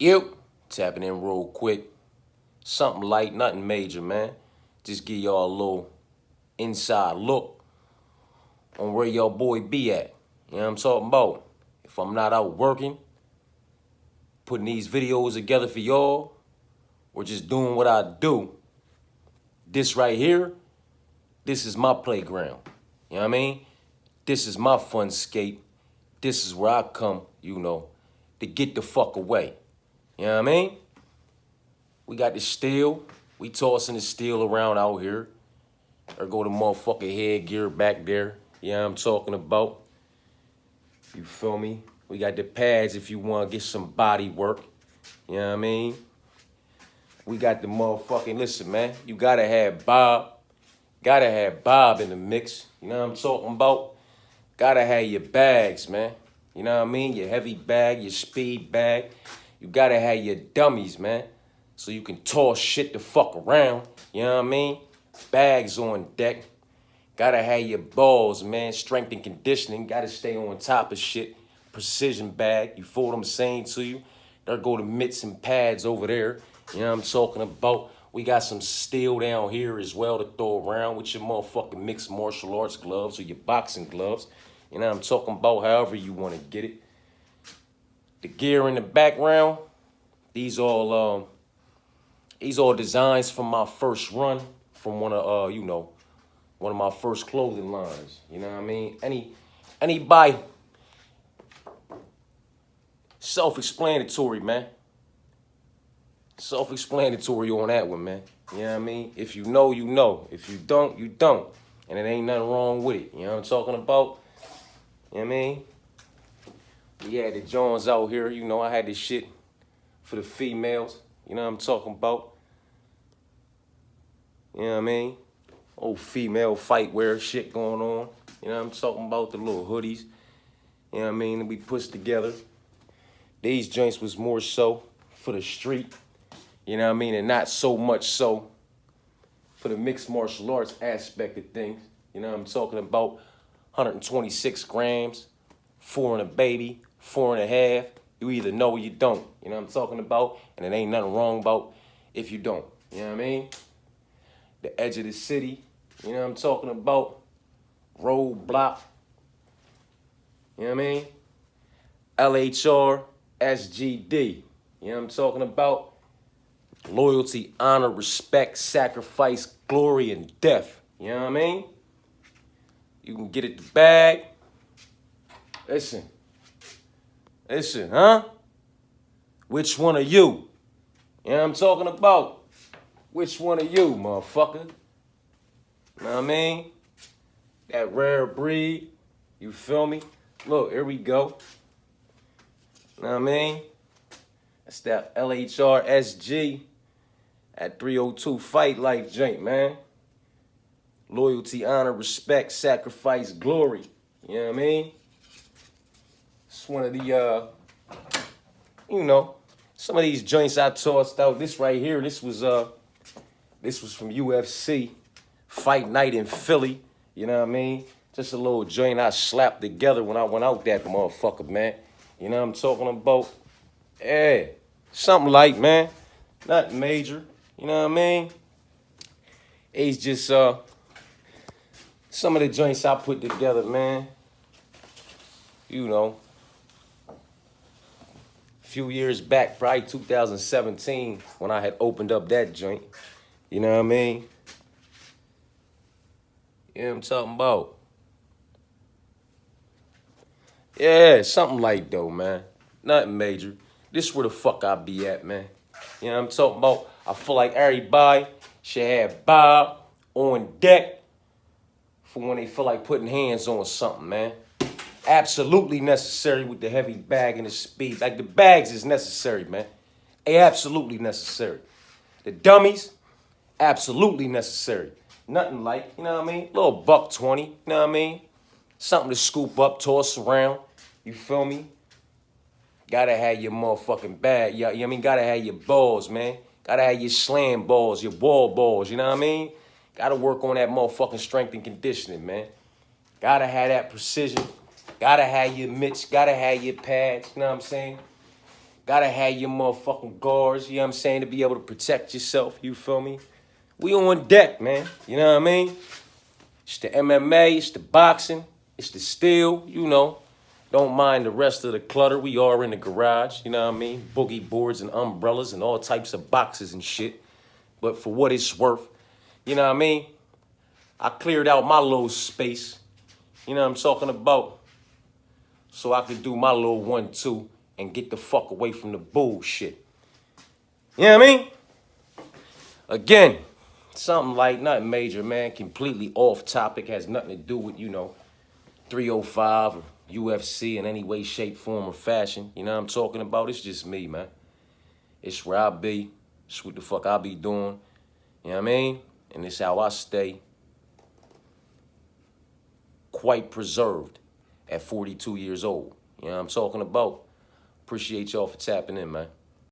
You tapping in real quick. Something light, nothing major, man. Just give y'all a little inside look on where your boy be at. You know what I'm talking about? If I'm not out working, putting these videos together for y'all, or just doing what I do, this right here, this is my playground. You know what I mean? This is my fun skate. This is where I come, to get the fuck away. You know what I mean? We got the steel. We tossing the steel around out here. There go the motherfucking headgear back there. You know what I'm talking about? You feel me? We got the pads if you want to get some body work. You know what I mean? We got the motherfucking, listen, man. You gotta have Bob. Gotta have Bob in the mix. You know what I'm talking about? Gotta have your bags, man. You know what I mean? Your heavy bag, your speed bag. You gotta have your dummies, man. So you can toss shit the fuck around. You know what I mean? Bags on deck. Gotta have your balls, man. Strength and conditioning. Gotta stay on top of shit. Precision bag. You feel what I'm saying to you? There go the mitts and pads over there. You know what I'm talking about? We got some steel down here as well to throw around with your motherfucking mixed martial arts gloves or your boxing gloves. You know what I'm talking about? However you want to get it. The gear in the background, these all designs from my first run from one of my first clothing lines. You know what I mean? Anybody, self-explanatory, man. Self-explanatory on that one, man. You know what I mean? If you know, you know. If you don't, you don't. And it ain't nothing wrong with it. You know what I'm talking about? You know what I mean? We had the Jones out here. You know, I had this shit for the females. You know what I'm talking about? You know what I mean? Old female fight wear shit going on. You know what I'm talking about? The little hoodies. You know what I mean? That we pushed together. These joints was more so for the street. You know what I mean? And not so much so for the mixed martial arts aspect of things. You know what I'm talking about? 126 grams, 4 and a baby, 4.5. You either know or you don't. You know what I'm talking about? And it ain't nothing wrong about if you don't. You know what I mean? The edge of the city. You know what I'm talking about? Roadblock. You know what I mean? LHR, SGD. You know what I'm talking about? Loyalty, honor, respect, sacrifice, glory, and death. You know what I mean? You can get it the bag. Listen, huh? Which one are you? You know what I'm talking about? Which one are you, motherfucker? You know what I mean? That rare breed. You feel me? Look, here we go. You know what I mean? That's that LHR SG at 302 Fight Life joint, man. Loyalty, honor, respect, sacrifice, glory. You know what I mean? It's one of the, some of these joints I tossed out. This right here, this was from UFC Fight Night in Philly. You know what I mean? Just a little joint I slapped together when I went out that motherfucker, man. You know what I'm talking about? Yeah, something light, man. Nothing major. You know what I mean? It's just some of the joints I put together, man. You know, a few years back, probably 2017, when I had opened up that joint. You know what I mean? You know what I'm talking about? Yeah, something light though, man. Nothing major. This is where the fuck I be at, man. You know what I'm talking about? I feel like everybody should have Bob on deck for when they feel like putting hands on something, man. Absolutely necessary with the heavy bag and the speed. Like the bags is necessary, man. They absolutely necessary. The dummies, absolutely necessary. Nothing like, you know what I mean? Little $120, you know what I mean? Something to scoop up, toss around. You feel me? Gotta have your motherfucking bag. You know what I mean? Gotta have your balls, man. Gotta have your slam balls, your wall balls, you know what I mean? Gotta work on that motherfucking strength and conditioning, man. Gotta have that precision. Gotta have your mitts. Gotta have your pads, you know what I'm saying? Gotta have your motherfucking guards, you know what I'm saying, to be able to protect yourself, you feel me? We on deck, man, you know what I mean? It's the MMA, it's the boxing, it's the steel, you know. Don't mind the rest of the clutter. We are in the garage, you know what I mean? Boogie boards and umbrellas and all types of boxes and shit. But for what it's worth, you know what I mean? I cleared out my little space, you know what I'm talking about? So I could do my little 1-2 and get the fuck away from the bullshit. You know what I mean? Again, something like nothing major, man. Completely off topic. Has nothing to do with, 305 or UFC in any way, shape, form, or fashion. You know what I'm talking about? It's just me, man. It's where I be. It's what the fuck I be doing. You know what I mean? And it's how I stay quite preserved at 42 years old. You know what I'm talking about? Appreciate y'all for tapping in, man.